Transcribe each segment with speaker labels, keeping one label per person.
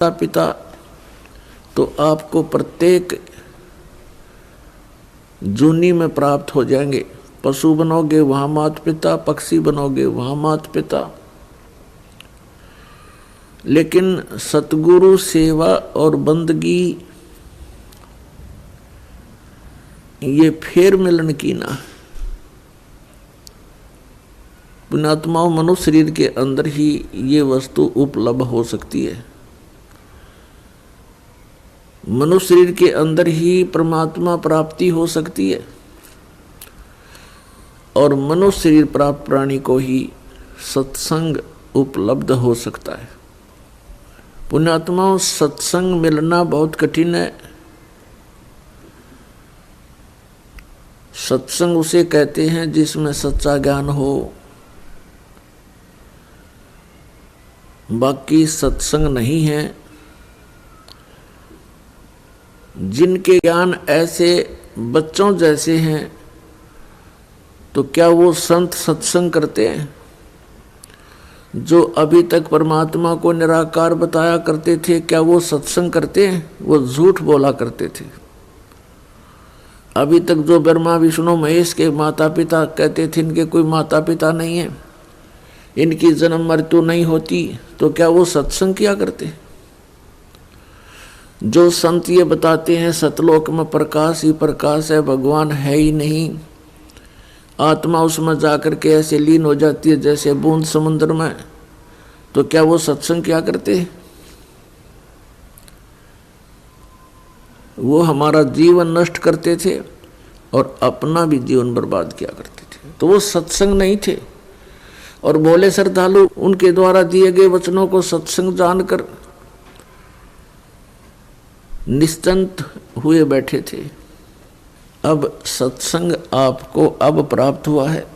Speaker 1: पिता तो आपको प्रत्येक जूनी में प्राप्त हो जाएंगे। पशु बनोगे वहां माता पिता, पक्षी बनोगे वहां माता पिता। लेकिन सतगुरु सेवा और बंदगी ये फेर मिलन की ना। पुण्यात्माओं, मनुष्य शरीर के अंदर ही ये वस्तु उपलब्ध हो सकती है। मनुष्य शरीर के अंदर ही परमात्मा प्राप्ति हो सकती है और मनुष्य शरीर प्राप्त प्राणी को ही सत्संग उपलब्ध हो सकता है। पुण्यात्माओं, सत्संग मिलना बहुत कठिन है। सत्संग उसे कहते हैं जिसमें सच्चा ज्ञान हो। बाकी सत्संग नहीं है। जिनके ज्ञान ऐसे बच्चों जैसे हैं तो क्या वो संत सत्संग करते हैं? जो अभी तक परमात्मा को निराकार बताया करते थे, क्या वो सत्संग करते हैं? वो झूठ बोला करते थे। अभी तक जो ब्रह्मा विष्णु महेश के माता पिता कहते थे इनके कोई माता पिता नहीं है, इनकी जन्म मृत्यु नहीं होती, तो क्या वो सत्संग किया करते? जो संत ये बताते हैं सतलोक में प्रकाश ही प्रकाश है, भगवान है ही नहीं, आत्मा उसमें जाकर के ऐसे लीन हो जाती है जैसे बूंद समुद्र में, तो क्या वो सत्संग किया करते? वो हमारा जीवन नष्ट करते थे और अपना भी जीवन बर्बाद किया करते थे। तो वो सत्संग नहीं थे। और बोले श्रद्धालु उनके द्वारा दिए गए वचनों को सत्संग जानकर निश्चिंत हुए बैठे थे। अब सत्संग आपको अब प्राप्त हुआ है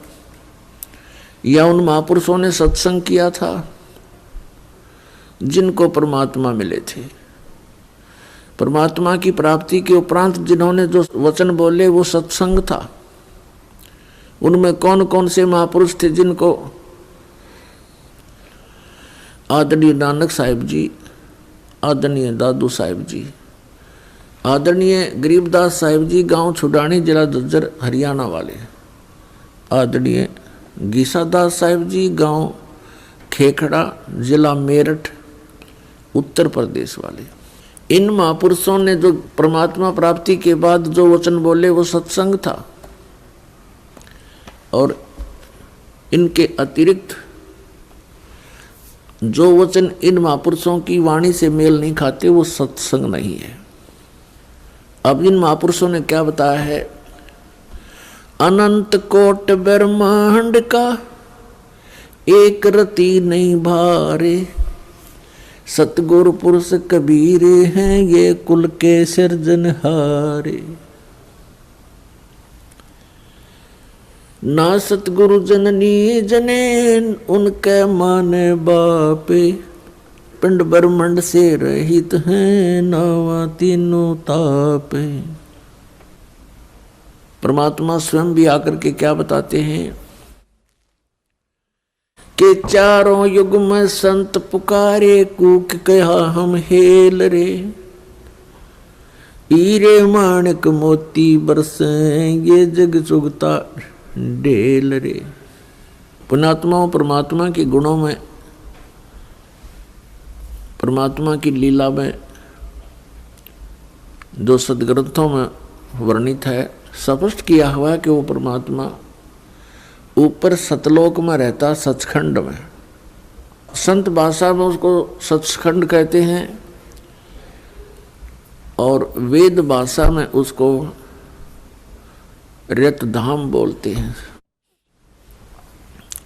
Speaker 1: या उन महापुरुषों ने सत्संग किया था जिनको परमात्मा मिले थे? परमात्मा की प्राप्ति के उपरांत जिन्होंने जो वचन बोले वो सत्संग था। उनमें कौन कौन से महापुरुष थे जिनको आदरणीय नानक साहिब जी, आदरणीय दादू साहिब जी, आदरणीय गरीबदास साहिब जी गांव छुडानी जिला झज्जर हरियाणा वाले, आदरणीय गीसादास साहिब जी गांव खेखड़ा जिला मेरठ उत्तर प्रदेश वाले, इन महापुरुषों ने जो परमात्मा प्राप्ति के बाद जो वचन बोले वो सत्संग था। और इनके अतिरिक्त जो वचन इन महापुरुषों की वाणी से मेल नहीं खाते वो सत्संग नहीं है। अब इन महापुरुषों ने क्या बताया है? अनंत कोट ब्रह्मांड का एक रति नहीं भारे, सतगुरु पुरुष कबीर हैं ये कुल के सिरजनहारे। ना सतगुरु जननी जने उनके माने बापे, पिंड ब्रह्मंड से रहित हैं नावा तीनों तापे। परमात्मा स्वयं भी आकर के क्या बताते हैं कि चारों युग में संत पुकारे, कूक कहा हम हेल रे, हीरे माणिक मोती बरसे ये जग चुगता ढेल रे। पुण्यात्माओं, परमात्मा के गुणों में, परमात्मा की लीला में जो सदग्रंथों में वर्णित है, स्पष्ट किया हुआ है कि वो परमात्मा ऊपर सतलोक में रहता, सचखंड में। संत भाषा में उसको सचखंड कहते हैं और वेद भाषा में उसको रतधाम बोलते हैं।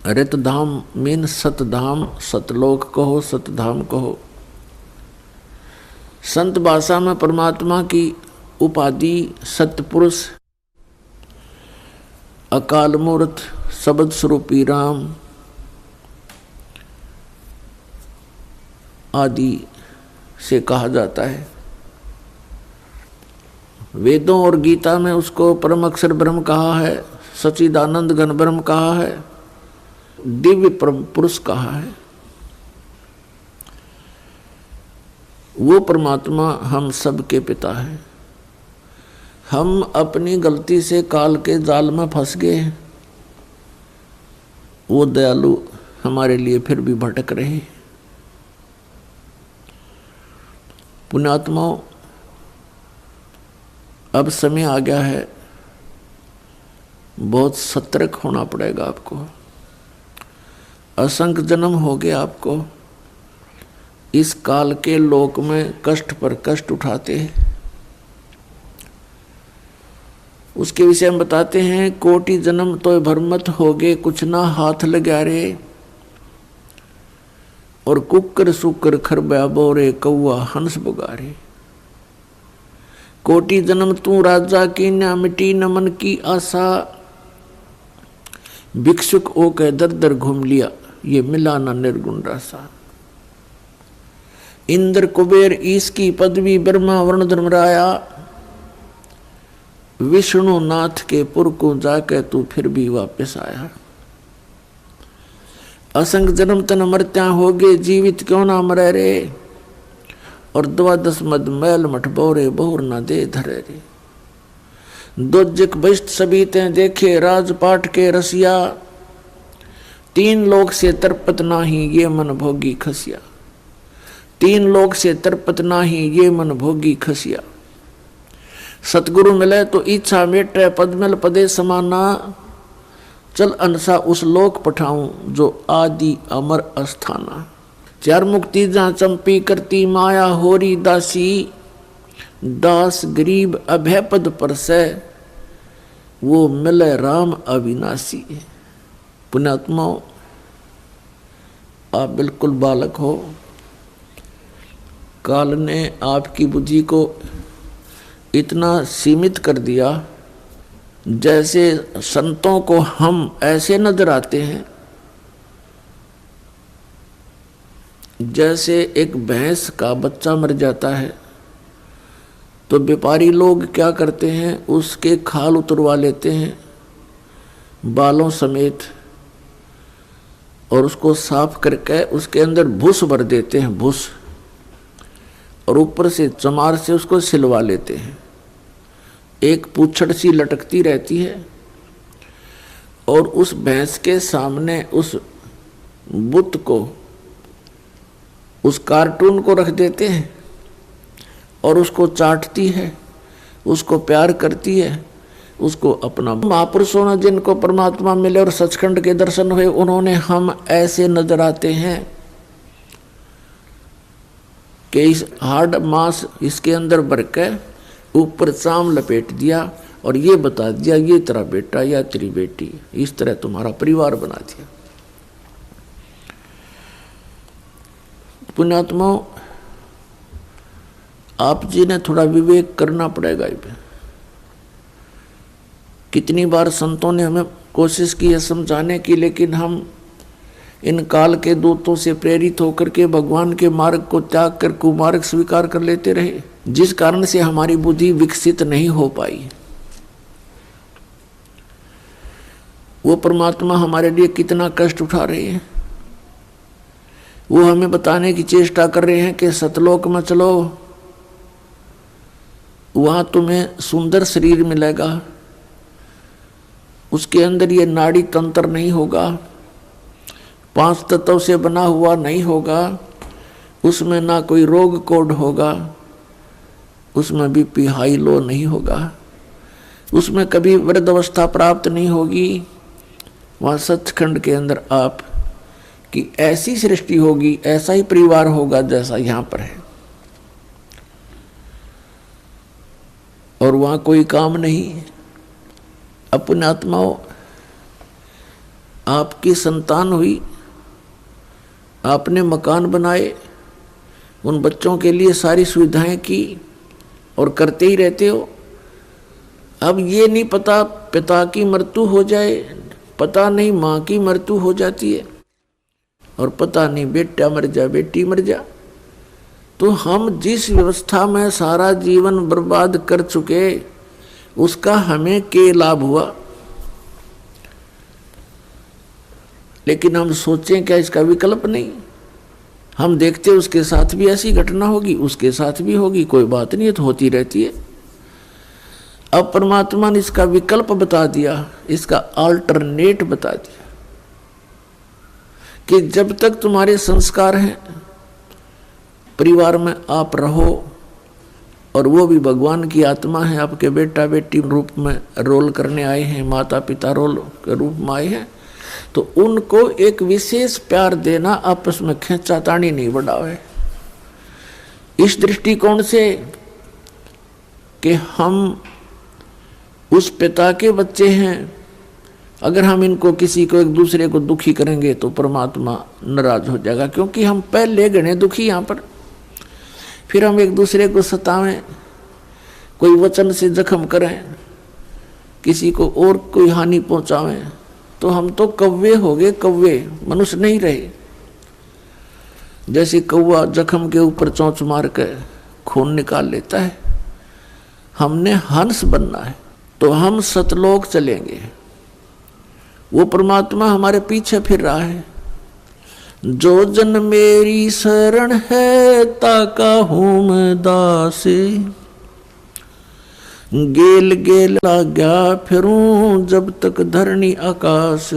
Speaker 1: रतधाम मीन सतधाम, सतलोक कहो, सतधाम कहो। संत भाषा में परमात्मा की उपाधि सतपुरुष, अकाल मूर्त, शब्द स्वरूपी राम आदि से कहा जाता है। वेदों और गीता में उसको परम अक्षर ब्रह्म कहा है, सच्चिदानंद घन ब्रह्म कहा है, दिव्य परम पुरुष कहा है। वो परमात्मा हम सबके पिता है। हम अपनी गलती से काल के जाल में फंस गए हैं, वो दयालु हमारे लिए फिर भी भटक रहे हैं। पुण्यात्माओं, अब समय आ गया है, बहुत सतर्क होना पड़ेगा आपको। असंख्य जन्म हो गए आपको इस काल के लोक में कष्ट पर कष्ट उठाते हैं। उसके विषय में बताते हैं, कोटि जन्म तो भरमत हो गए, कुछ ना हाथ लगा रे, और कुकर सुकर खरबा बोरे, कौआ हंस बुगारे। कोटि जन्म तू राजा की, न मिटी न मन की आशा, भिक्षुक ओ के दर दर घूम लिया, ये मिला न निर्गुण रासा। इंद्र कुबेर ईश की पदवी, ब्रह्मा वर्ण धर्मराया, विष्णु नाथ के पुर को जाके तू फिर भी वापस आया। असंग जन्म तन मरत्या हो गए, जीवित क्यों ना मरे रे, और 12 मद मैल मठ बोरे, बहुर न दे धरे रे। दोजक बष्ट सभी ते देखे, राजपाट के रसिया, 3 लोक से तरपत नाही, ये मन भोगी खसिया। 3 लोक से तरपत नाही, ये मन भोगी खसिया। सतगुरु मिले तो इच्छा मेटे, पद मिल पदे समाना, चल अनसा उस लोक पठाऊं, जो आदि अमर अस्थाना। 4 मुक्ति जहाँ चंपी करती, माया होरी दासी, दास गरीब अभय पद पर से, वो मिले राम अविनाशी। पुण्यात्माओं, आप बिल्कुल बालक हो, काल ने आपकी बुद्धि को इतना सीमित कर दिया, जैसे संतों को हम ऐसे नजर आते हैं जैसे एक भैंस का बच्चा मर जाता है तो व्यापारी लोग क्या करते हैं, उसके खाल उतरवा लेते हैं बालों समेत, और उसको साफ करके उसके अंदर भूस भर देते हैं, भूस, और ऊपर से चमार से उसको सिलवा लेते हैं। एक पूंछड़ सी लटकती रहती है, और उस भैंस के सामने उस बुत को, उस कार्टून को रख देते हैं, और उसको चाटती है, उसको प्यार करती है, उसको अपना। महापुरुषों ने जिनको परमात्मा मिले और सचखंड के दर्शन हुए, उन्होंने हम ऐसे नजर आते हैं कि इस हार्ड मांस इसके अंदर भर के ऊपर चाम लपेट दिया और ये बता दिया, ये तेरा बेटा या तेरी बेटी, इस तरह तुम्हारा परिवार बना दिया। पुण्यात्माओं, आप जी ने थोड़ा विवेक करना पड़ेगा। कितनी बार संतों ने हमें कोशिश की है समझाने की, लेकिन हम इन काल के दूतों से प्रेरित होकर के भगवान के मार्ग को त्याग कर कुमार्ग स्वीकार कर लेते रहे, जिस कारण से हमारी बुद्धि विकसित नहीं हो पाई। वो परमात्मा हमारे लिए कितना कष्ट उठा रहे हैं, वो हमें बताने की चेष्टा कर रहे हैं कि सतलोक में चलो, वहां तुम्हें सुंदर शरीर मिलेगा, उसके अंदर ये नाड़ी तंत्र नहीं होगा, 5 तत्वों से बना हुआ नहीं होगा, उसमें ना कोई रोग कोड होगा, उसमें बीपी हाई लो नहीं होगा, उसमें कभी वृद्धावस्था प्राप्त नहीं होगी। वहाँ सचखंड के अंदर आप की ऐसी सृष्टि होगी, ऐसा ही परिवार होगा जैसा यहाँ पर है, और वहाँ कोई काम नहीं। अपने आत्माओं, आपकी संतान हुई, आपने मकान बनाए, उन बच्चों के लिए सारी सुविधाएं की और करते ही रहते हो। अब ये नहीं पता पिता की मृत्यु हो जाए, पता नहीं माँ की मृत्यु हो जाती है, और पता नहीं बेटा मर जा, बेटी मर जा। तो हम जिस व्यवस्था में सारा जीवन बर्बाद कर चुके, उसका हमें क्या लाभ हुआ? लेकिन हम सोचें क्या इसका विकल्प नहीं? हम देखते उसके साथ भी ऐसी घटना होगी, उसके साथ भी होगी, कोई बात नहीं है, तो होती रहती है। अब परमात्मा ने इसका विकल्प बता दिया, इसका अल्टरनेट बता दिया कि जब तक तुम्हारे संस्कार हैं, परिवार में आप रहो, और वो भी भगवान की आत्मा है, आपके बेटा बेटी रूप में रोल करने आए हैं, माता पिता रोल के रूप में आए हैं, तो उनको एक विशेष प्यार देना, आपस में खींचातानी नहीं बढ़ावे। इस दृष्टिकोण से कि हम उस पिता के बच्चे हैं, अगर हम इनको किसी को एक दूसरे को दुखी करेंगे तो परमात्मा नाराज हो जाएगा, क्योंकि हम पहले गणे दुखी यहाँ पर, फिर हम एक दूसरे को सतावें, कोई वचन से जख्म करें, किसी को और कोई हानि पहुंचावें, तो हम तो कौवे हो गए, कौवे, मनुष्य नहीं रहे। जैसे कौवा जख्म के ऊपर चोंच मार के खून निकाल लेता है, हमने हंस बनना है, तो हम सतलोक चलेंगे। वो परमात्मा हमारे पीछे फिर रहा है। जो जन मेरी शरण है, ताका हूँ मैं दास, गेल गेल लाग्या फिरूं जब तक धरणी आकाश।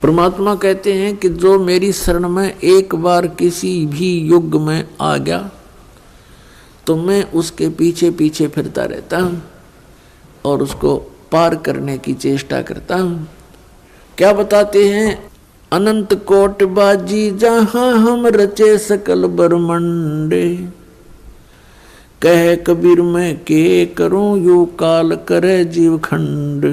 Speaker 1: परमात्मा कहते हैं कि जो मेरी शरण में एक बार किसी भी युग में आ गया, तो मैं उसके पीछे पीछे फिरता रहता हूँ और उसको पार करने की चेष्टा करता हूँ। क्या बताते हैं? अनंत कोट बाजी जहां हम रचे सकल ब्रह्मंडे, कह कबीर मैं के करूं यू काल करे जीव खंड।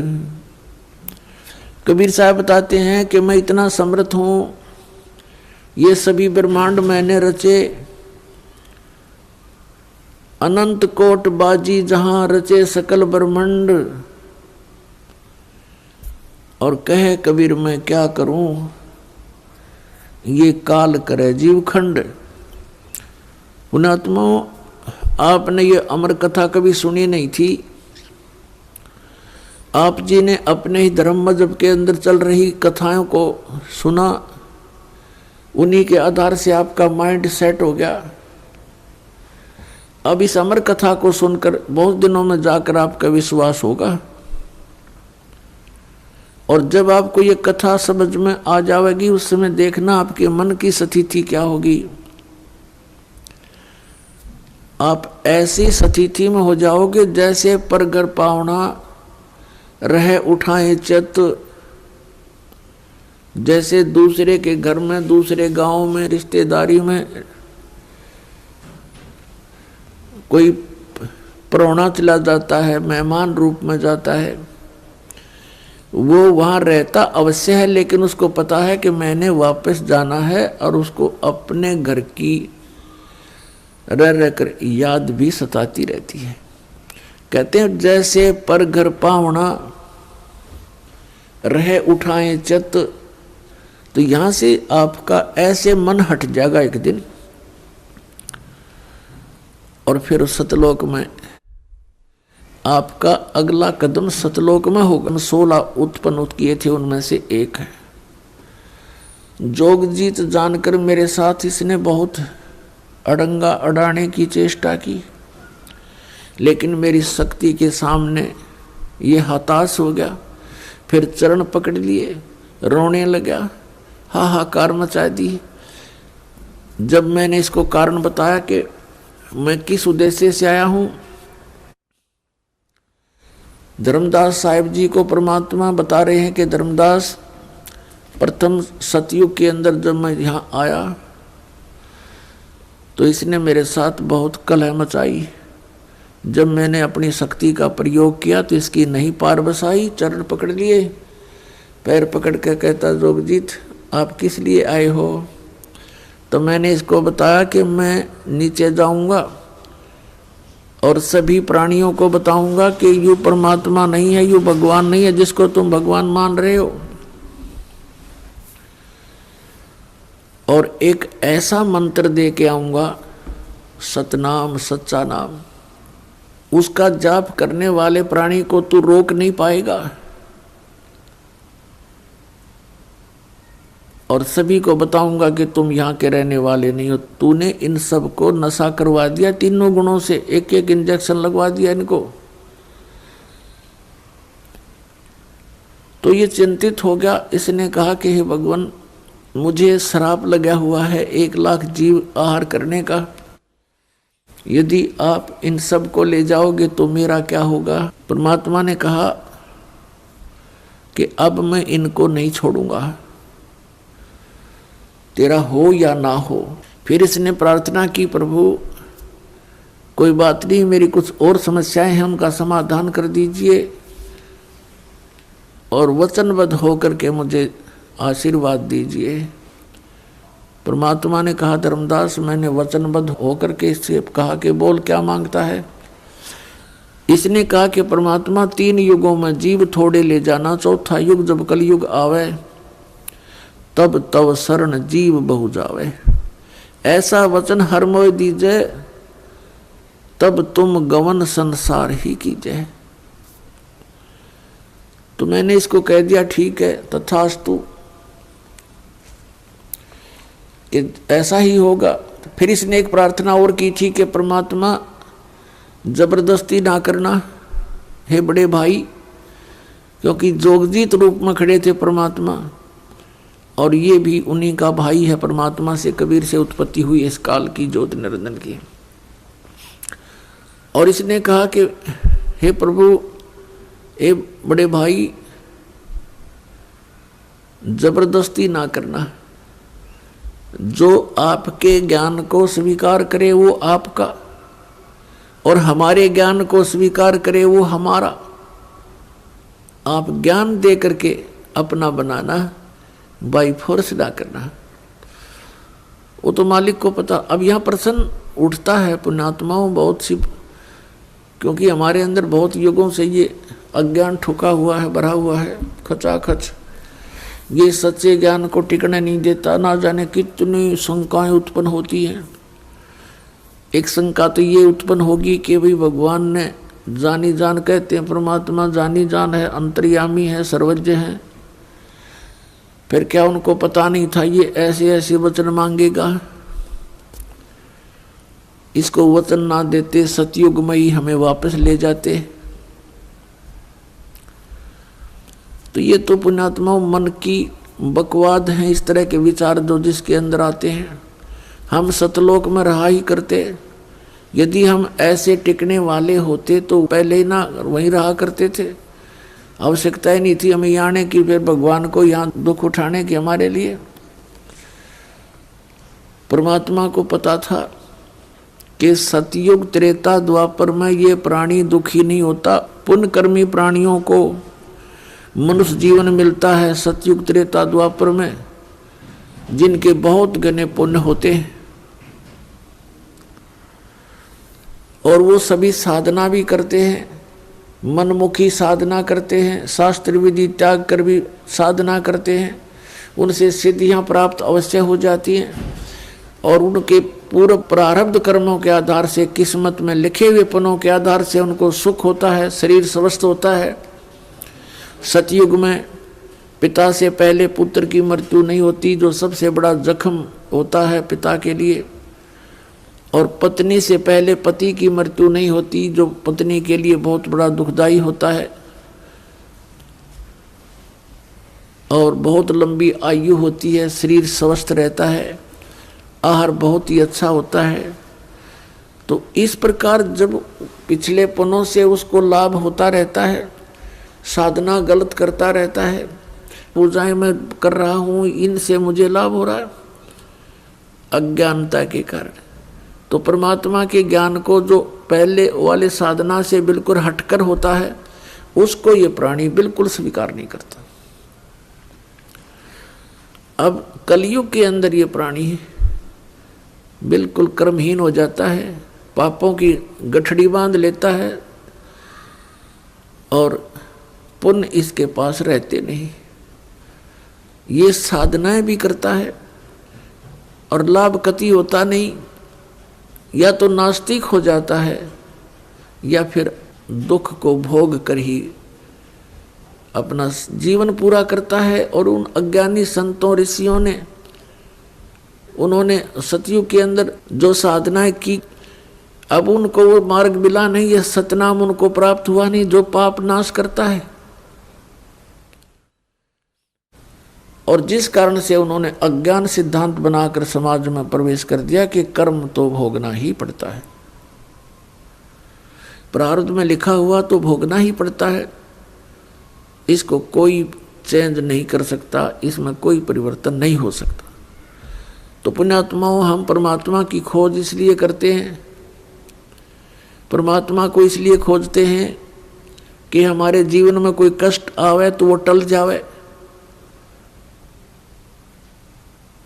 Speaker 1: कबीर साहब बताते हैं कि मैं इतना समर्थ हूं, ये सभी ब्रह्मांड मैंने रचे, अनंत कोट बाजी जहां रचे सकल ब्रह्मंड, और कहे कबीर मैं क्या करूं ये काल करे जीव खंड। पुण्यात्माओं, आपने ये अमर कथा कभी सुनी नहीं थी। आप जी ने अपने ही धर्म मजहब के अंदर चल रही कथाओं को सुना, उन्हीं के आधार से आपका माइंड सेट हो गया। अब इस अमर कथा को सुनकर बहुत दिनों में जाकर आपका विश्वास होगा, और जब आपको ये कथा समझ में आ जाएगी, उस समय देखना आपके मन की स्थिति क्या होगी। आप ऐसी स्थिति में हो जाओगे जैसे परगर पावना रहे उठाए चित, जैसे दूसरे के घर में, दूसरे गांव में, रिश्तेदारी में कोई प्राहुणा चला जाता है, मेहमान रूप में जाता है, वो वहाँ रहता अवश्य है, लेकिन उसको पता है कि मैंने वापस जाना है, और उसको अपने घर की रह रहकर याद भी सताती रहती है। कहते हैं जैसे पर घर पावना रहे उठाए चित, तो यहाँ से आपका ऐसे मन हट जाएगा एक दिन, और फिर सतलोक में आपका अगला कदम सतलोक में होगा। 16 उत्पन्न किए थे, उनमें से एक है। जोगजीत जानकर मेरे साथ इसने बहुत अड़ंगा अड़ाने की चेष्टा की, लेकिन मेरी शक्ति के सामने ये हताश हो गया। फिर चरण पकड़ लिए, रोने लगा, हाहाकार मचा दी। जब मैंने इसको कारण बताया कि मैं किस उद्देश्य से आया हूँ, धर्मदास साहिब जी को परमात्मा बता रहे हैं कि धर्मदास, प्रथम सतयुग के अंदर जब मैं यहाँ आया तो इसने मेरे साथ बहुत कलह मचाई। जब मैंने अपनी शक्ति का प्रयोग किया तो इसकी नहीं पार बसाई। चरण पकड़ लिए, पैर पकड़ के कहता, जोगजीत आप किस लिए आए हो? तो मैंने इसको बताया कि मैं नीचे जाऊंगा और सभी प्राणियों को बताऊंगा कि यू परमात्मा नहीं है, यू भगवान नहीं है जिसको तुम भगवान मान रहे हो, और एक ऐसा मंत्र दे के आऊंगा, सतनाम, सच्चा नाम, उसका जाप करने वाले प्राणी को तू रोक नहीं पाएगा। और सभी को बताऊंगा कि तुम यहाँ के रहने वाले नहीं हो। तूने इन सब को नशा करवा दिया, तीनों गुणों से एक एक इंजेक्शन लगवा दिया इनको। तो ये चिंतित हो गया। इसने कहा कि हे भगवान, मुझे श्राप लगा हुआ है 1 लाख जीव आहार करने का। यदि आप इन सब को ले जाओगे तो मेरा क्या होगा? परमात्मा ने कहा कि अब मैं इनको नहीं छोड़ूंगा, तेरा हो या ना हो। फिर इसने प्रार्थना की, प्रभु कोई बात नहीं, मेरी कुछ और समस्याएं हैं, उनका समाधान कर दीजिए और वचनबद्ध होकर के मुझे आशीर्वाद दीजिए। परमात्मा ने कहा, धर्मदास मैंने वचनबद्ध होकर के इससे कहा कि बोल क्या मांगता है। इसने कहा कि परमात्मा 3 युगों में जीव थोड़े ले जाना, चौथा युग जब कलयुग आवे तब तव शरण जीव बहु जावे। ऐसा वचन हर मोय दीजिए, तब तुम गवन संसार ही कीजिए। तो मैंने इसको कह दिया ठीक है, तथास्तु कि ऐसा ही होगा। फिर इसने एक प्रार्थना और की थी कि परमात्मा जबरदस्ती ना करना हे बड़े भाई, क्योंकि जोगजीत रूप में खड़े थे परमात्मा और ये भी उन्हीं का भाई है। परमात्मा से कबीर से उत्पत्ति हुई इस काल की ज्योत निरंजन की। और इसने कहा कि हे प्रभु, हे बड़े भाई, जबरदस्ती ना करना, जो आपके ज्ञान को स्वीकार करे वो आपका और हमारे ज्ञान को स्वीकार करे वो हमारा। आप ज्ञान दे करके अपना बनाना, बाई फोर्स ना करना। वो तो मालिक को पता। अब यहाँ प्रश्न उठता है पुण्यात्माओं बहुत सी, क्योंकि हमारे अंदर बहुत युगों से ये अज्ञान ठुका हुआ है, भरा हुआ है खचाखच। ये सच्चे ज्ञान को टिकने नहीं देता। ना जाने कितनी शंकाएं उत्पन्न होती हैं। एक शंका तो ये उत्पन्न होगी कि भाई भगवान ने जानी जान, कहते हैं परमात्मा जानी जान है, अंतर्यामी है, सर्वज्ञ है, फिर क्या उनको पता नहीं था ये ऐसे ऐसे वचन मांगेगा? इसको वचन ना देते सतयुग में ही हमें वापस ले जाते। तो ये तो पुण्यात्माओं मन की बकवाद है, इस तरह के विचार जो जिसके अंदर आते हैं। हम सतलोक में रहा ही करते। यदि हम ऐसे टिकने वाले होते तो पहले ही ना वहीं रहा करते थे। आवश्यकता ही नहीं थी हमें यहाँ आने की, फिर भगवान को यहाँ दुख उठाने की हमारे लिए। परमात्मा को पता था कि सतयुग त्रेता द्वापर में ये प्राणी दुखी नहीं होता। पुण्यकर्मी प्राणियों को मनुष्य जीवन मिलता है सतयुग त्रेता द्वापर में, जिनके बहुत घने पुण्य होते हैं और वो सभी साधना भी करते हैं, मनमुखी साधना करते हैं, शास्त्र विधि त्याग कर भी साधना करते हैं। उनसे सिद्धियां प्राप्त अवश्य हो जाती हैं और उनके पूर्व प्रारब्ध कर्मों के आधार से, किस्मत में लिखे हुए पनों के आधार से उनको सुख होता है, शरीर स्वस्थ होता है। सतयुग में पिता से पहले पुत्र की मृत्यु नहीं होती, जो सबसे बड़ा जख्म होता है पिता के लिए। और पत्नी से पहले पति की मृत्यु नहीं होती, जो पत्नी के लिए बहुत बड़ा दुखदाई होता है। और बहुत लंबी आयु होती है, शरीर स्वस्थ रहता है, आहार बहुत ही अच्छा होता है। तो इस प्रकार जब पिछले पनों से उसको लाभ होता रहता है, साधना गलत करता रहता है, पूजाएं मैं कर रहा हूँ इनसे मुझे लाभ हो रहा है अज्ञानता के कारण, तो परमात्मा के ज्ञान को जो पहले वाले साधना से बिल्कुल हटकर होता है उसको ये प्राणी बिल्कुल स्वीकार नहीं करता। अब कलयुग के अंदर ये प्राणी बिल्कुल कर्महीन हो जाता है, पापों की गठड़ी बांध लेता है और पुण्य इसके पास रहते नहीं। ये साधनाएं भी करता है और लाभ कति होता नहीं, या तो नास्तिक हो जाता है या फिर दुख को भोग कर ही अपना जीवन पूरा करता है। और उन अज्ञानी संतों ऋषियों ने, उन्होंने सतयुग के अंदर जो साधनाएं की, अब उनको वो मार्ग मिला नहीं, यह सतनाम उनको प्राप्त हुआ नहीं जो पाप नाश करता है। और जिस कारण से उन्होंने अज्ञान सिद्धांत बनाकर समाज में प्रवेश कर दिया कि कर्म तो भोगना ही पड़ता है, प्रारब्ध में लिखा हुआ तो भोगना ही पड़ता है, इसको कोई चेंज नहीं कर सकता, इसमें कोई परिवर्तन नहीं हो सकता। तो पुण्यात्माओं, हम परमात्मा की खोज इसलिए करते हैं, परमात्मा को इसलिए खोजते हैं कि हमारे जीवन में कोई कष्ट आवे तो वो टल जावे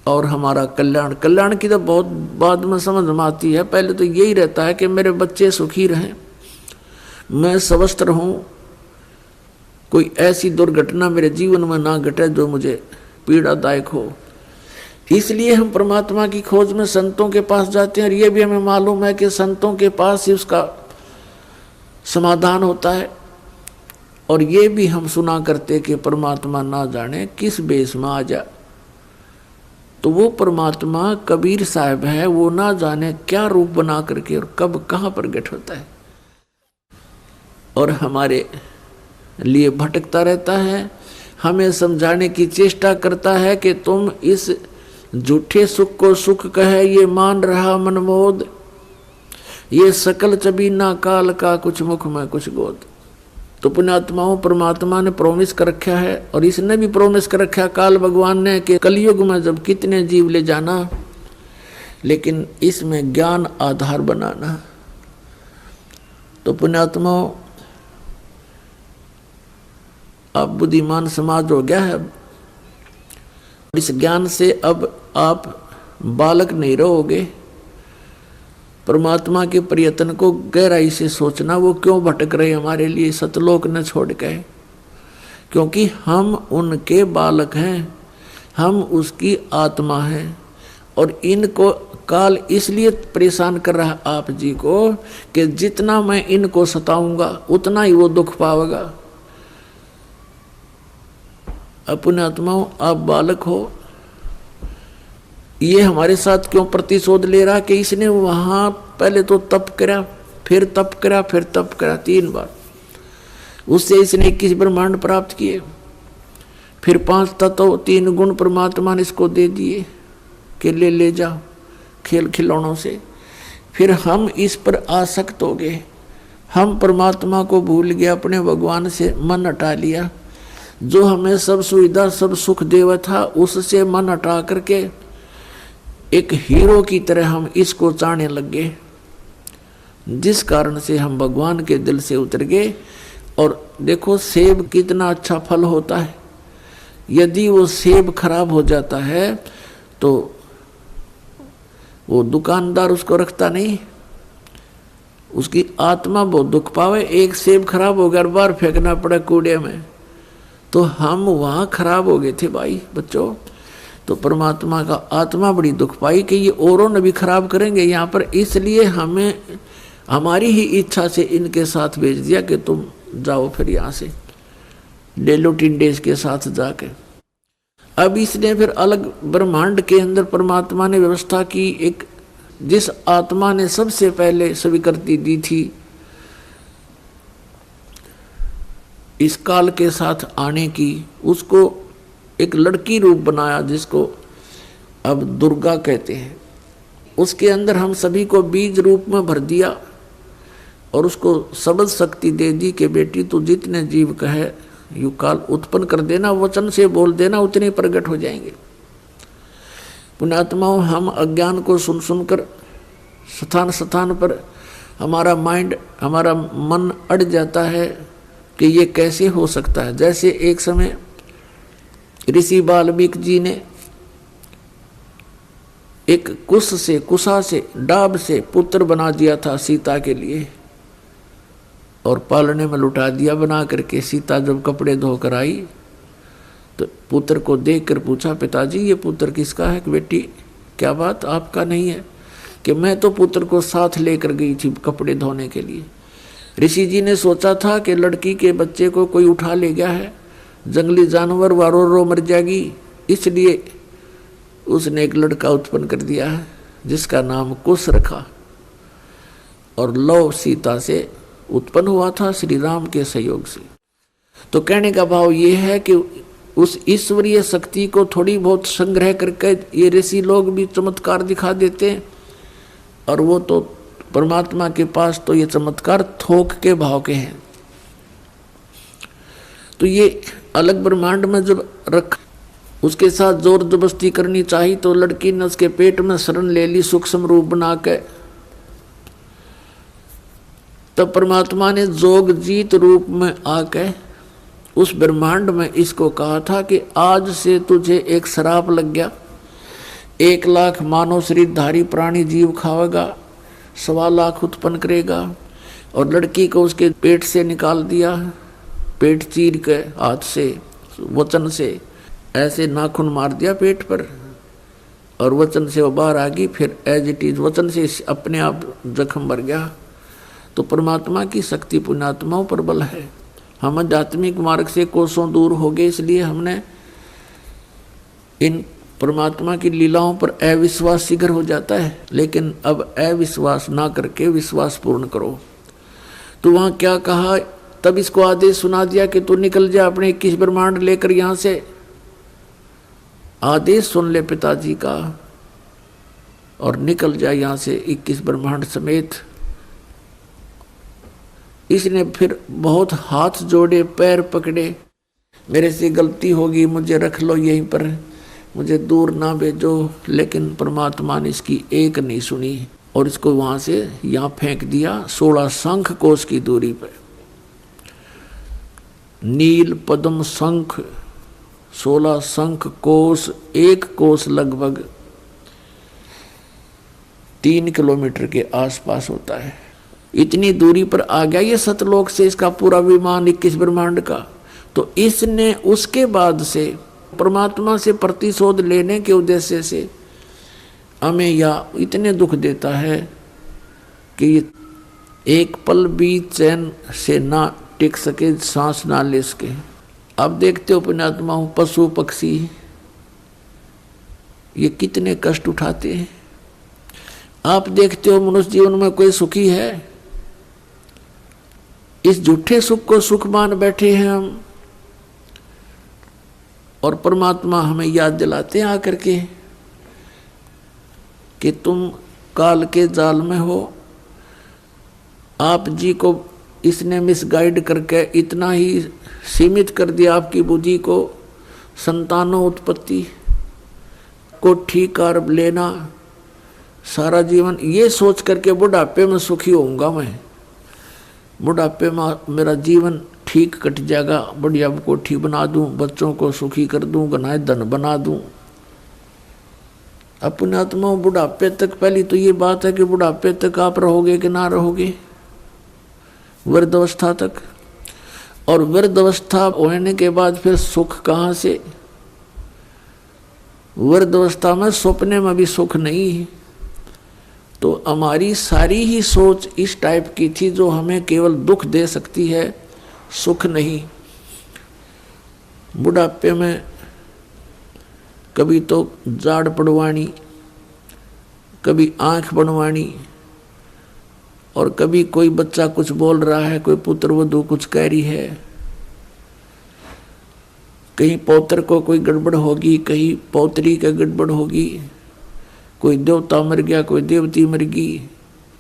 Speaker 1: और हमारा कल्याण। कल्याण की तो बहुत बाद में समझ में आती है, पहले तो यही रहता है कि मेरे बच्चे सुखी रहें, मैं स्वस्थ रहूं, कोई ऐसी दुर्घटना मेरे जीवन में ना घटे जो मुझे पीड़ादायक हो। इसलिए हम परमात्मा की खोज में संतों के पास जाते हैं। और ये भी हमें मालूम है कि संतों के पास ही उसका समाधान होता है। और ये भी हम सुना करते कि परमात्मा ना जाने किस बेस में आ जा, तो वो परमात्मा कबीर साहब है, वो ना जाने क्या रूप बना करके और कब कहाँ प्रकट होता है और हमारे लिए भटकता रहता है, हमें समझाने की चेष्टा करता है कि तुम इस झूठे सुख को सुख कहे ये मान रहा मनमोद, ये सकल चबीना काल का कुछ मुख में कुछ गोद। तो पुण्यात्माओं, परमात्मा ने प्रोमिस कर रखा है और इसने भी प्रोमिस कर रखा है काल भगवान ने कि कलयुग में जब कितने जीव ले जाना, लेकिन इसमें ज्ञान आधार बनाना। तो पुण्यात्माओं, अब बुद्धिमान समाज हो गया है, इस ज्ञान से अब आप बालक नहीं रहोगे। परमात्मा के प्रयत्न को गहराई से सोचना, वो क्यों भटक रहे हमारे लिए सतलोक न छोड़ के, क्योंकि हम उनके बालक हैं, हम उसकी आत्मा हैं। और इनको काल इसलिए परेशान कर रहा आप जी को कि जितना मैं इनको सताऊंगा उतना ही वो दुख पावेगा। अपने आत्माओं, आप बालक हो, ये हमारे साथ क्यों प्रतिशोध ले रहा कि इसने वहां पहले तो तप करा, फिर तप करा, फिर तप करा, 3 बार, उससे इसने 21 ब्रह्मांड प्राप्त किए, फिर 5 तत्व 3 गुण परमात्मा ने इसको दे दिए कि ले जाओ खेल खिलौनों से। फिर हम इस पर आसक्त हो गए, हम परमात्मा को भूल गए, अपने भगवान से मन हटा लिया। जो हमें सब सुविधा सब सुख देवा था उससे मन हटा करके एक हीरो की तरह हम इसको चाहने लग गए, जिस कारण से हम भगवान के दिल से उतर गए। और देखो सेब कितना अच्छा फल होता है, यदि वो सेब खराब हो जाता है तो वो दुकानदार उसको रखता नहीं, उसकी आत्मा बहुत दुख पावे। एक सेब खराब हो गया, बाहर फेंकना पड़ा कूड़े में, तो हम वहाँ खराब हो गए थे भाई बच्चों। तो परमात्मा का आत्मा बड़ी दुख पाई कि ये औरों ने भी खराब करेंगे यहाँ पर, इसलिए हमें हमारी ही इच्छा से इनके साथ भेज दिया कि तुम जाओ फिर यहाँ से ले लो टिंडेज के साथ जाके। अब इसने फिर अलग ब्रह्मांड के अंदर परमात्मा ने व्यवस्था की, एक जिस आत्मा ने सबसे पहले स्वीकृति दी थी इस काल के साथ आने की, उसको एक लड़की रूप बनाया जिसको अब दुर्गा कहते हैं। उसके अंदर हम सभी को बीज रूप में भर दिया और उसको सबद शक्ति दे दी कि बेटी तू जितने जीव कहे यू काल उत्पन्न कर देना, वचन से बोल देना, उतने प्रकट हो जाएंगे। पुण्यात्माओं, हम अज्ञान को सुन सुनकर स्थान स्थान पर हमारा माइंड, हमारा मन अड़ जाता है कि ये कैसे हो सकता है। जैसे एक समय ऋषि वाल्मीकि जी ने एक कुशा से डाब से पुत्र बना दिया था सीता के लिए और पालने में लुटा दिया बना करके। सीता जब कपड़े धोकर आई तो पुत्र को देखकर पूछा, पिताजी ये पुत्र किसका है? कि बेटी क्या बात आपका नहीं है? कि मैं तो पुत्र को साथ लेकर गई थी कपड़े धोने के लिए। ऋषि जी ने सोचा था कि लड़की के बच्चे को कोई उठा ले गया है जंगली जानवर वारो रो मर जाएगी, इसलिए उसने एक लड़का उत्पन्न कर दिया है जिसका नाम कुश रखा। और लव सीता से उत्पन्न हुआ था श्री राम के सहयोग से। तो कहने का भाव ये है कि उस ईश्वरीय शक्ति को थोड़ी बहुत संग्रह करके ये ऋषि लोग भी चमत्कार दिखा देते हैं, और वो तो परमात्मा के पास तो ये चमत्कार थोक के भाव के हैं। तो ये अलग ब्रह्मांड में जब रख उसके साथ जोर जबरदस्ती करनी चाहिए, तो लड़की ने उसके पेट में शरण ले ली सूक्ष्म रूप बना के। तब परमात्मा ने जोग जीत रूप में आके उस ब्रह्मांड में इसको कहा था कि आज से तुझे एक श्राप लग गया, 1 लाख मानव शरीरधारी प्राणी जीव खावेगा, 1.25 लाख उत्पन्न करेगा। और लड़की को उसके पेट से निकाल दिया, पेट चीर के हाथ से वचन से ऐसे नाखून मार दिया पेट पर, और वचन से वो बाहर आ गई। फिर एज इट इज वचन से अपने आप जख्म भर गया। तो परमात्मा की शक्ति पुण्यात्माओं पर बल है। हम आध्यात्मिक मार्ग से कोसों दूर हो गए, इसलिए हमने इन परमात्मा की लीलाओं पर अविश्वास शीघ्र हो जाता है। लेकिन अब अविश्वास ना करके विश्वास पूर्ण करो। तो वहाँ क्या कहा, तब इसको आदेश सुना दिया कि तू निकल जा अपने 21 ब्रह्मांड लेकर यहाँ से। आदेश सुन ले पिताजी का और निकल जा यहाँ से 21 ब्रह्मांड समेत। इसने फिर बहुत हाथ जोड़े, पैर पकड़े, मेरे से गलती होगी, मुझे रख लो यहीं पर, मुझे दूर ना भेजो। लेकिन परमात्मा ने इसकी एक नहीं सुनी और इसको वहाँ से यहाँ फेंक दिया 16 शंख कोस की दूरी पर। नील पद्म शंख 16 शंख कोस, 1 कोस लगभग 3 किलोमीटर के आसपास होता है। इतनी दूरी पर आ गया ये सतलोक से इसका पूरा विमान 21 ब्रह्मांड का। तो इसने उसके बाद से परमात्मा से प्रतिशोध लेने के उद्देश्य से हमें या इतने दुख देता है कि एक पल भी चैन से ना टिक सके, सांस ना ले सके। अब देखते हो पुण्यात्मा हूँ, पशु पक्षी ये कितने कष्ट उठाते हैं। आप देखते हो मनुष्य जीवन में कोई सुखी है? इस झूठे सुख को सुख मान बैठे हैं हम। और परमात्मा हमें याद दिलाते हैं आकर के कि तुम काल के जाल में हो। आप जी को इसने मिसगाइड करके इतना ही सीमित कर दिया आपकी बुद्धि को, संतानों उत्पत्ति को ठीक कर लेना सारा जीवन, ये सोच करके बुढ़ापे में सुखी होऊंगा मैं, बुढ़ापे में मेरा जीवन ठीक कट जाएगा, बढ़िया कोठी बना दूं, बच्चों को सुखी कर दूं, गनाए धन बना दूं। अपने आत्मा बुढ़ापे तक, पहली तो ये बात है कि बुढ़ापे तक आप रहोगे कि ना रहोगे, वृद्ध अवस्था तक। और वृद्ध अवस्था होने के बाद फिर सुख कहाँ से? वृद्ध अवस्था में सपने में भी सुख नहीं है। तो हमारी सारी ही सोच इस टाइप की थी जो हमें केवल दुख दे सकती है, सुख नहीं। बुढ़ापे में कभी तो जाड़ पड़वानी, कभी आंख बनवानी, और कभी कोई बच्चा कुछ बोल रहा है, कोई पुत्र वधू कुछ कह रही है, कहीं पौत्र को कोई गड़बड़ होगी, कहीं पौत्री का गड़बड़ होगी, कोई देवता मर गया, कोई देवती मर गई।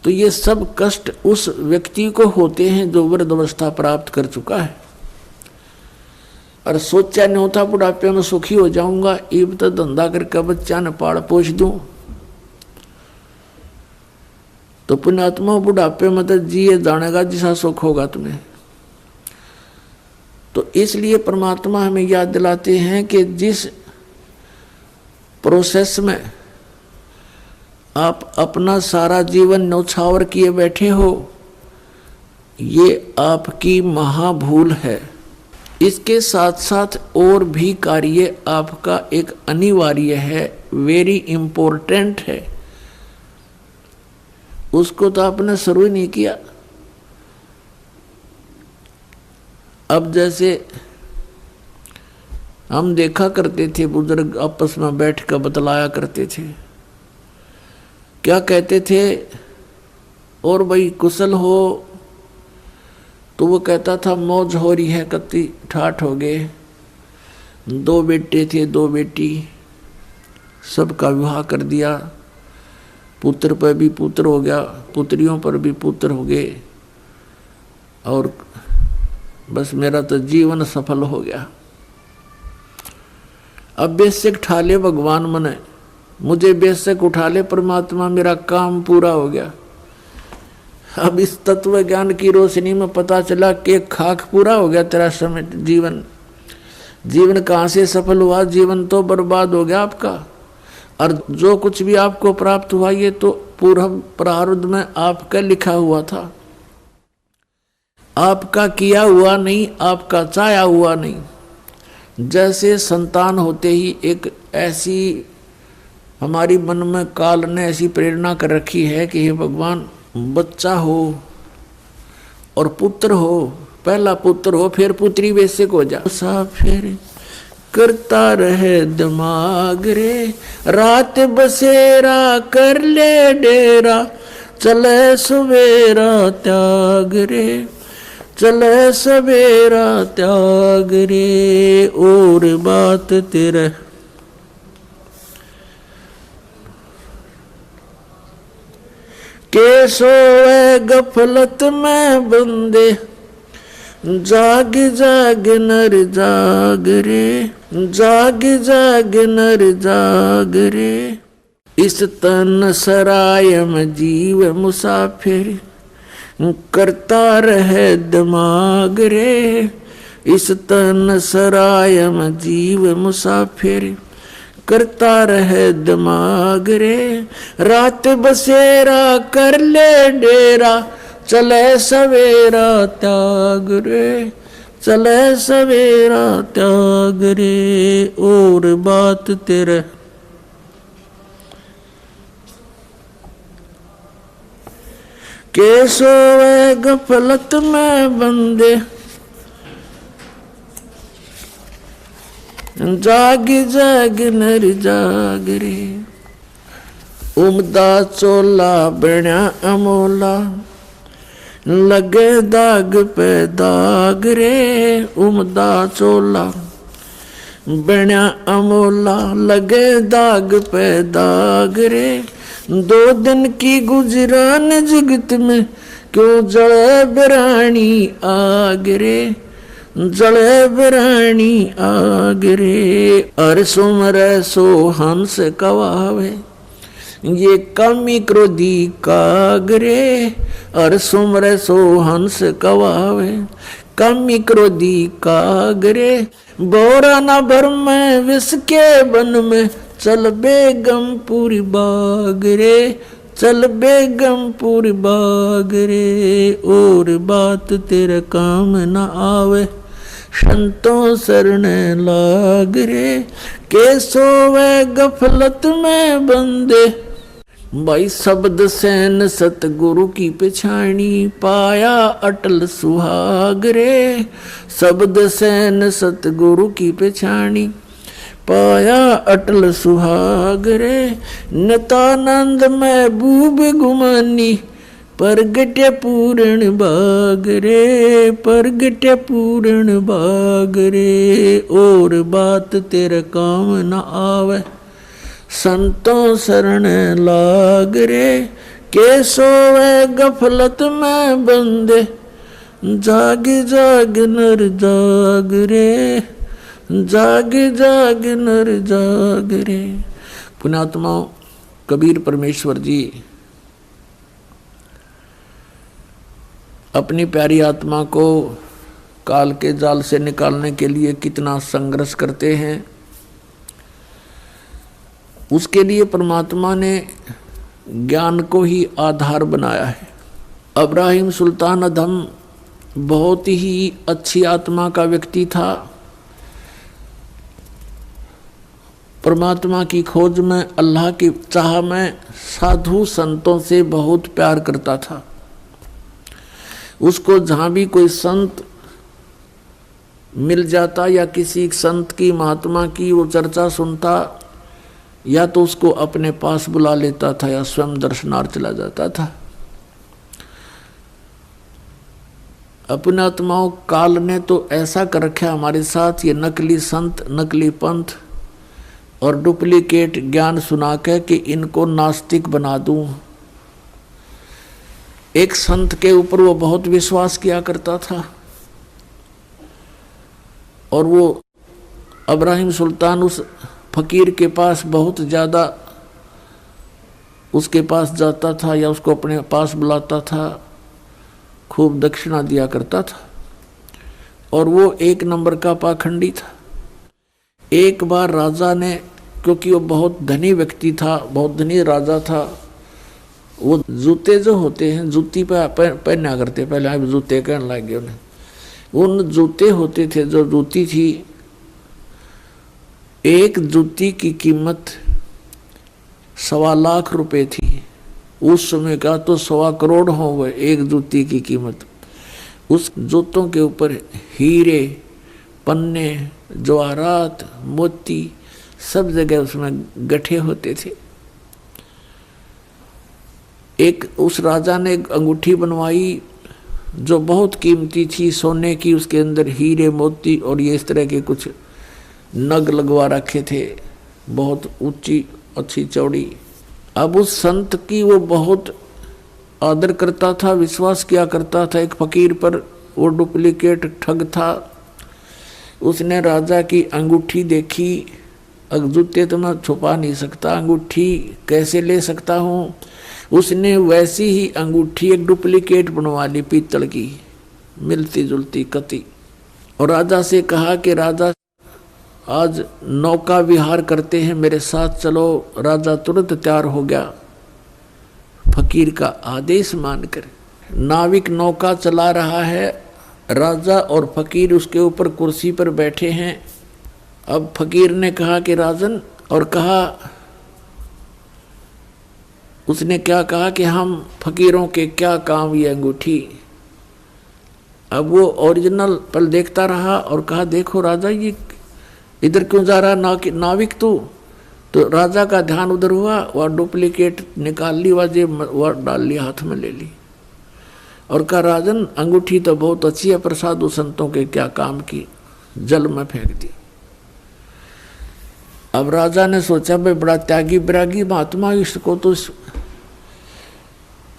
Speaker 1: तो ये सब कष्ट उस व्यक्ति को होते हैं जो वृद्ध अवस्था प्राप्त कर चुका है। और सोचा नहीं होता बुढ़ापे में सुखी हो जाऊंगा, इब तो धंधा करके बच्चा न पाड़ पोष दूं। तो पुण्यात्मा बुढ़ापे में तो जिए जानेगा जिसा सुख होगा तुम्हें। तो इसलिए परमात्मा हमें याद दिलाते हैं कि जिस प्रोसेस में आप अपना सारा जीवन न्यौछावर किए बैठे हो, ये आपकी महाभूल है। इसके साथ साथ और भी कार्य आपका एक अनिवार्य है, वेरी इम्पोर्टेंट है, उसको तो आपने शुरू ही नहीं किया। अब जैसे हम देखा करते थे, बुजुर्ग आपस में बैठ कर बतलाया करते थे। क्या कहते थे, और भाई कुशल हो? तो वो कहता था मौज हो रही है, कत्ती ठाठ हो गए। 2 बेटे थे, 2 बेटी, सबका विवाह कर दिया। पुत्र पर भी पुत्र हो गया, पुत्रियों पर भी पुत्र हो गए, और बस मेरा तो जीवन सफल हो गया। अब बेशक उठा ले भगवान मने, मुझे बेशक उठा ले परमात्मा, मेरा काम पूरा हो गया। अब इस तत्व ज्ञान की रोशनी में पता चला कि खाक पूरा हो गया तेरा समय, जीवन कहाँ से सफल हुआ? जीवन तो बर्बाद हो गया आपका। और जो कुछ भी आपको प्राप्त हुआ ये तो पूर्व प्रारब्ध में आपका लिखा हुआ था, आपका किया हुआ नहीं, आपका चाहा हुआ नहीं। जैसे संतान होते ही एक ऐसी हमारी मन में काल ने ऐसी प्रेरणा कर रखी है कि हे भगवान, बच्चा हो और पुत्र हो, पहला पुत्र हो फिर पुत्री वैश्यक हो जा। फिर करता रहे दिमाग रे, रात बसेरा कर ले डेरा, चले सवेरा त्याग रे, चले सवेरा त्याग रे। और बात तेरे के सोए गफलत में बंदे, जाग जाग नर जाग रे, जाग जाग नर जाग रे। इस तन सराय में जीव मुसाफिर, करता रहे दिमाग रे। इस तन सराय में जीव मुसाफिर, करता रहे दिमाग रे। रात बसेरा कर ले डेरा, चले सवेरा त्याग रे, चले सवेरा त्याग रे। और बात तेरे के सोए गफलत में बंदे, जाग जाग नर जाग रे। उमदा चोला बण्या अमोला, लगे दाग पे दाग रे। उमदा चोला बण्या अमोला, लगे दाग पे दाग रे। 2 दिन की गुजरान जगत में, क्यों जले बिरानी आग रे, जले बिरानी आग रे। अर सुमरे सो हंस कवावे, ये कामी क्रोधी काग रे। अर सुमरे सो हंस कवावे, कामी क्रोधी काग रे। बोरा न भर में विष के बन में, चल बेगमपुरी बाग रे, चल बेगमपुरी बाग रे। और बात तेरे काम न आवे, संतों शरण लाग रे। के सोवे गफलत में बंदे, भाई शब्द सैन सतगुरु की पिछाणी, पाया अटल सुहाग रे। शब्द सैन सतगुरु की पिछाणी, पाया अटल सुहाग रे। नितानंद महबूब गुमानी, परगटे पूर्ण बाग रे, परगटे पूर्ण बाग रे। और बात तेरे काम न आवे, संतों शरण लाग रे। के सोवे गफलत में बंदे, जाग जाग नर जाग रे, जाग जाग नर जाग रे। पुण्यात्मा कबीर परमेश्वर जी अपनी प्यारी आत्मा को काल के जाल से निकालने के लिए कितना संघर्ष करते हैं। उसके लिए परमात्मा ने ज्ञान को ही आधार बनाया है। अब्राहिम सुल्तान अदम बहुत ही अच्छी आत्मा का व्यक्ति था। परमात्मा की खोज में, अल्लाह की चाह में साधु संतों से बहुत प्यार करता था। उसको जहाँ भी कोई संत मिल जाता या किसी संत की महात्मा की वो चर्चा सुनता, या तो उसको अपने पास बुला लेता था या स्वयं दर्शनार्थ चला जाता था। अपने आत्माओं काल ने तो ऐसा कर रखा हमारे साथ, ये नकली संत, नकली पंथ और डुप्लीकेट ज्ञान सुना के कि इनको नास्तिक बना दूं। एक संत के ऊपर वो बहुत विश्वास किया करता था और वो इब्राहिम सुल्तान उस फकीर के पास बहुत ज़्यादा उसके पास जाता था या उसको अपने पास बुलाता था, खूब दक्षिणा दिया करता था और वो एक नंबर का पाखंडी था। एक बार राजा ने, क्योंकि वो बहुत धनी व्यक्ति था, बहुत धनी राजा था, वो जूते जो होते हैं जूती पे पहना करते, पहले आप जूते कहने लगे उन्हें, उन जूते होते थे जो जूती थी, एक जूती की कीमत 1.25 लाख रुपए थी। उस समय का तो 1.25 करोड़ हो गए एक जूती की कीमत। उस जूतों के ऊपर हीरे, पन्ने, जवाहरात, मोती सब जगह उसमें गठे होते थे। एक उस राजा ने एक अंगूठी बनवाई जो बहुत कीमती थी, सोने की, उसके अंदर हीरे, मोती और ये इस तरह के कुछ नग लगवा रखे थे, बहुत ऊंची, अच्छी, चौड़ी। अब उस संत की वो बहुत आदर करता था, विश्वास किया करता था एक फकीर पर, वो डुप्लीकेट ठग था। उसने राजा की अंगूठी देखी, जूते तो मैं छुपा नहीं सकता, अंगूठी कैसे ले सकता हूँ। उसने वैसी ही अंगूठी एक डुप्लीकेट बनवा ली, पीतल की, मिलती जुलती कति, और राजा से कहा कि राजा आज नौका विहार करते हैं, मेरे साथ चलो। राजा तुरंत तैयार हो गया फकीर का आदेश मानकर। नाविक नौका चला रहा है, राजा और फकीर उसके ऊपर कुर्सी पर बैठे हैं। अब फकीर ने कहा कि राजन, और कहा, उसने क्या कहा कि हम फकीरों के क्या काम ये अंगूठी। अब वो ओरिजिनल पर देखता रहा और कहा, देखो राजा, ये इधर क्यों जा रहा नाविक तू? तो राजा का ध्यान उधर हुआ, वह डुप्लीकेट निकाल ली, वह डाल ली, हाथ में ले ली और कहा, राजन अंगूठी तो बहुत अच्छी है पर साधु संतों के क्या काम की, जल में फेंक दी। अब राजा ने सोचा, भाई बड़ा त्यागी बैरागी महात्मा, इसको तो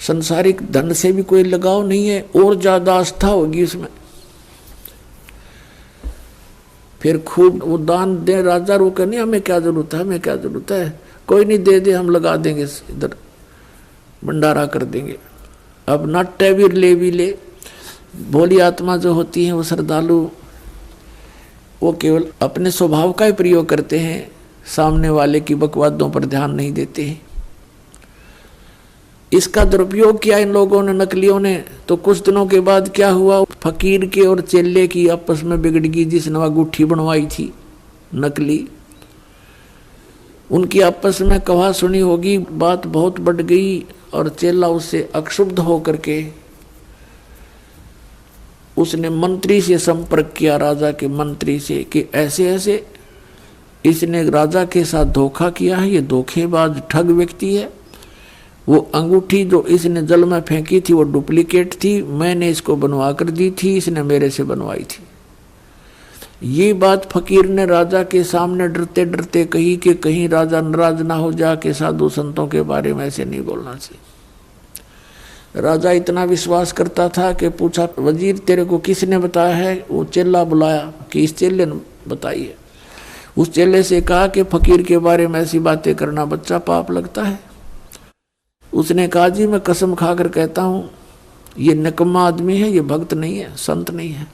Speaker 1: संसारिक धन से भी कोई लगाव नहीं है, और ज्यादा आस्था होगी इसमें। फिर खूब वो दान दे राजा, वो कहने हमें क्या जरूरत है, हमें क्या जरूरत है, कोई नहीं, दे दे, हम लगा देंगे, इधर भंडारा कर देंगे। अब नाट्य भी ले, भोली आत्मा जो होती है वो श्रद्धालु, वो केवल अपने स्वभाव का ही प्रयोग करते हैं, सामने वाले की बकवादों पर ध्यान नहीं देते हैं। इसका दुरुपयोग किया इन लोगों ने, नकलियों ने। तो कुछ दिनों के बाद क्या हुआ, फकीर के और चेले की आपस में बिगड़ गई, जिसने अंगूठी बनवाई थी नकली, उनकी आपस में कहा सुनी होगी, बात बहुत बढ़ गई और चेला उससे अक्षुब्ध होकर के उसने मंत्री से संपर्क किया, राजा के मंत्री से, कि ऐसे ऐसे इसने राजा के साथ धोखा किया है, ये धोखेबाज ठग व्यक्ति है। वो अंगूठी जो इसने जल में फेंकी थी वो डुप्लीकेट थी, मैंने इसको बनवा कर दी थी, इसने मेरे से बनवाई थी। ये बात फकीर ने राजा के सामने डरते डरते कही कि कहीं राजा नाराज ना हो जा के साधु संतों के बारे में ऐसे नहीं बोलना चाहिए। राजा इतना विश्वास करता था कि पूछा, वजीर तेरे को किसने बताया है? वो चेला बुलाया कि इस चेले ने बताई है। उस चेले से कहा कि फकीर के बारे में ऐसी बातें करना बच्चा पाप लगता है। उसने कहा, जी मैं कसम खाकर कहता हूँ ये निकम्मा आदमी है, ये भक्त नहीं है, संत नहीं है।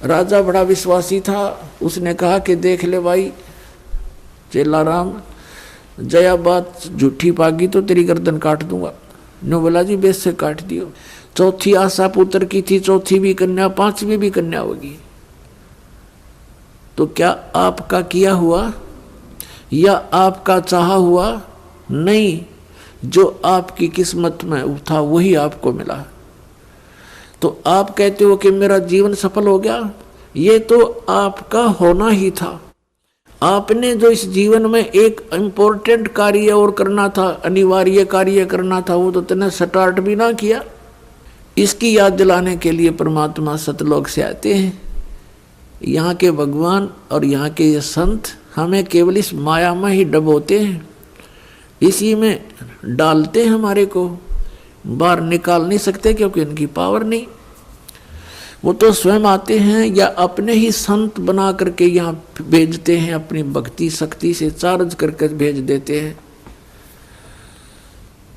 Speaker 1: राजा बड़ा विश्वासी था, उसने कहा कि देख ले भाई चेला राम, जया बात झूठी पागी तो तेरी गर्दन काट दूंगा। नो बोला, जी बेस से काट दियो। चौथी आशा पुत्र की थी, चौथी भी कन्या, पांचवी भी कन्या होगी। तो क्या आपका किया हुआ या आपका चाहा हुआ? नहीं, जो आपकी किस्मत में था वही आपको मिला। तो आप कहते हो कि मेरा जीवन सफल हो गया, ये तो आपका होना ही था। आपने जो इस जीवन में एक इम्पोर्टेंट कार्य और करना था, अनिवार्य कार्य करना था, वो तो तुमने स्टार्ट भी ना किया। इसकी याद दिलाने के लिए परमात्मा सतलोक से आते हैं। यहाँ के भगवान और यहाँ के ये संत हमें केवल इस माया में ही डबोते हैं, इसी में डालते हैं, हमारे को बाहर निकाल नहीं सकते क्योंकि इनकी पावर नहीं। वो तो स्वयं आते हैं या अपने ही संत बना करके यहाँ भेजते हैं, अपनी भक्ति शक्ति से चार्ज करके भेज देते हैं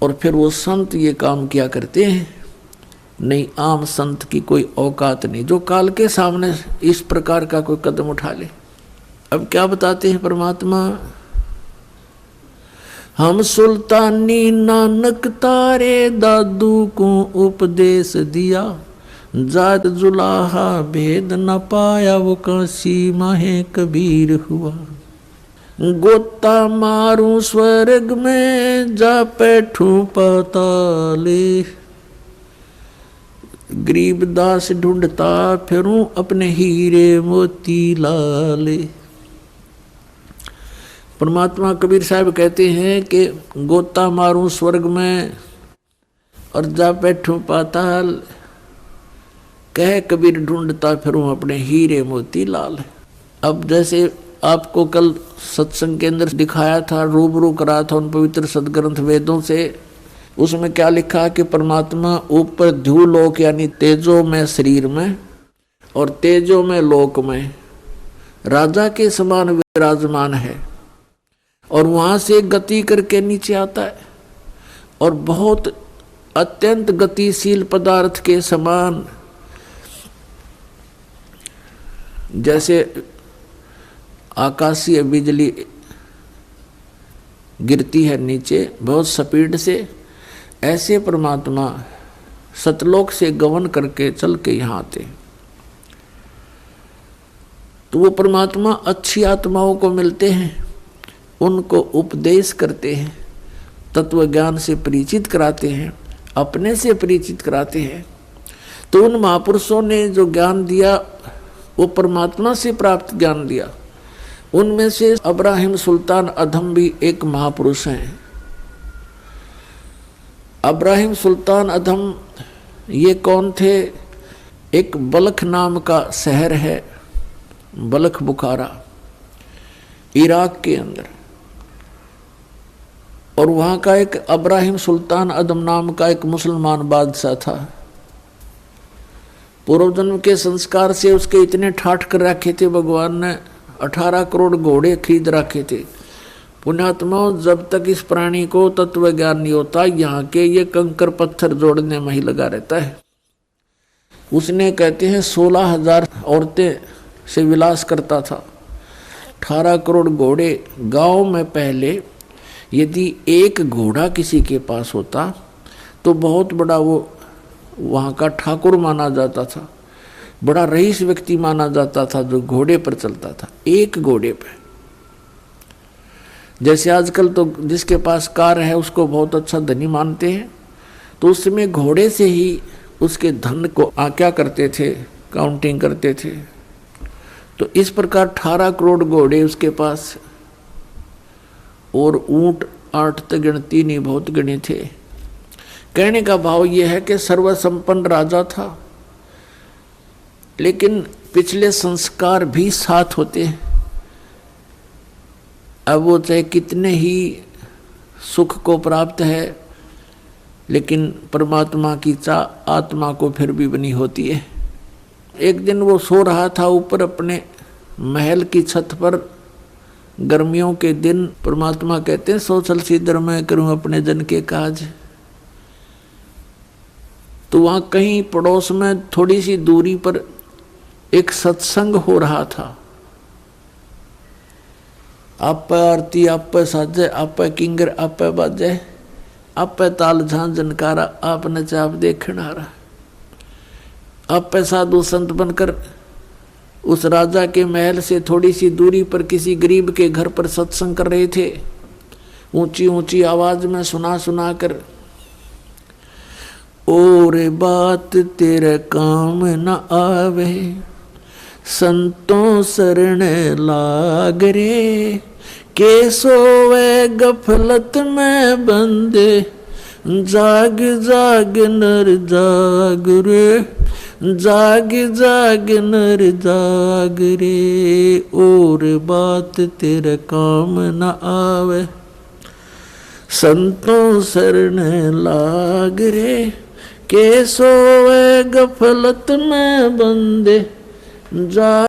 Speaker 1: और फिर वो संत ये काम किया करते हैं। नहीं, आम संत की कोई औकात नहीं जो काल के सामने इस प्रकार का कोई कदम उठा ले। अब क्या बताते हैं परमात्मा, हम सुल्तानी नानक तारे दादू को उपदेश दिया, जात जुलाहा भेद न पाया वो काशी माहे कबीर हुआ, गोता मारू स्वर्ग में जा बैठू पाताले, गरीबदास ढूंढता फिरूं अपने हीरे मोती लाले। परमात्मा कबीर साहब कहते हैं कि गोता मारूं स्वर्ग में और जा बैठूं पाताल, कह कबीर ढूंढता फिरूं अपने हीरे मोती लाल। अब जैसे आपको कल सत्संग के अंदर दिखाया था, रूबरू करा था उन पवित्र सदग्रंथ वेदों से, उसमें क्या लिखा कि परमात्मा ऊपर ध्युलोक यानी तेजो में शरीर में और तेजो में लोक में राजा के समान विराजमान है और वहां से गति करके नीचे आता है और बहुत अत्यंत गतिशील पदार्थ के समान, जैसे आकाशीय बिजली गिरती है नीचे बहुत स्पीड से, ऐसे परमात्मा सतलोक से गमन करके चल के यहाँ आते। तो वो परमात्मा अच्छी आत्माओं को मिलते हैं, उनको उपदेश करते हैं, तत्व ज्ञान से परिचित कराते हैं, अपने से परिचित कराते हैं। तो उन महापुरुषों ने जो ज्ञान दिया वो परमात्मा से प्राप्त ज्ञान दिया। उनमें से अब्राहिम सुल्तान अधम भी एक महापुरुष हैं। अब्राहिम सुल्तान अधम ये कौन थे? एक बलख नाम का शहर है, बलख बुखारा, इराक के अंदर, और वहाँ का एक अब्राहिम सुल्तान अदम नाम का एक मुसलमान बादशाह था। पूर्व जन्म के संस्कार से उसके इतने ठाठ कर रखे थे, भगवान ने 18 करोड़ घोड़े खरीद रखे थे। पुण्यात्माओं, जब तक इस प्राणी को तत्व ज्ञान नहीं होता, यहाँ के ये कंकर पत्थर जोड़ने में ही लगा रहता है। उसने कहते हैं 16,000 औरतें से विलास करता था, 18 करोड़ घोड़े। गांव में पहले यदि एक घोड़ा किसी के पास होता तो बहुत बड़ा वो वहाँ का ठाकुर माना जाता था, बड़ा रईस व्यक्ति माना जाता था जो घोड़े पर चलता था, एक घोड़े पे। जैसे आजकल तो जिसके पास कार है उसको बहुत अच्छा धनी मानते हैं, तो उस समय घोड़े से ही उसके धन को आक्या करते थे, काउंटिंग करते थे। तो इस प्रकार 18 करोड़ घोड़े उसके पास, और ऊंट 8 तक गिनती नहीं, बहुत गिने थे। कहने का भाव यह है कि सर्वसंपन्न राजा था, लेकिन पिछले संस्कार भी साथ होते हैं। अब वो चाहे कितने ही सुख को प्राप्त है, लेकिन परमात्मा की चाह आत्मा को फिर भी बनी होती है। एक दिन वो सो रहा था ऊपर अपने महल की छत पर, गर्मियों के दिन। परमात्मा कहते हैं सोचल सिद्धर मैं करूं अपने जन के काज। तो वहाँ कहीं पड़ोस में थोड़ी सी दूरी पर एक सत्संग हो रहा था। आप आरती, आप साजे, आप किंगर, आप बाजे, आप ताल झां जनकारा, आप नचाप देखण आ रहा। आप साधु संत बनकर उस राजा के महल से थोड़ी सी दूरी पर किसी गरीब के घर पर सत्संग कर रहे थे, ऊंची ऊंची आवाज में सुना सुना कर। और बात तेरे काम न आवे, संतों शरण लाग रे, के सोवे गफलत में बंदे, जाग जाग नर जाग रे, जाग जाग नर जाग रे, और बात तेरे काम न आवे, संतों शरण लाग रे, के सोवे गफलत में बंदे, जा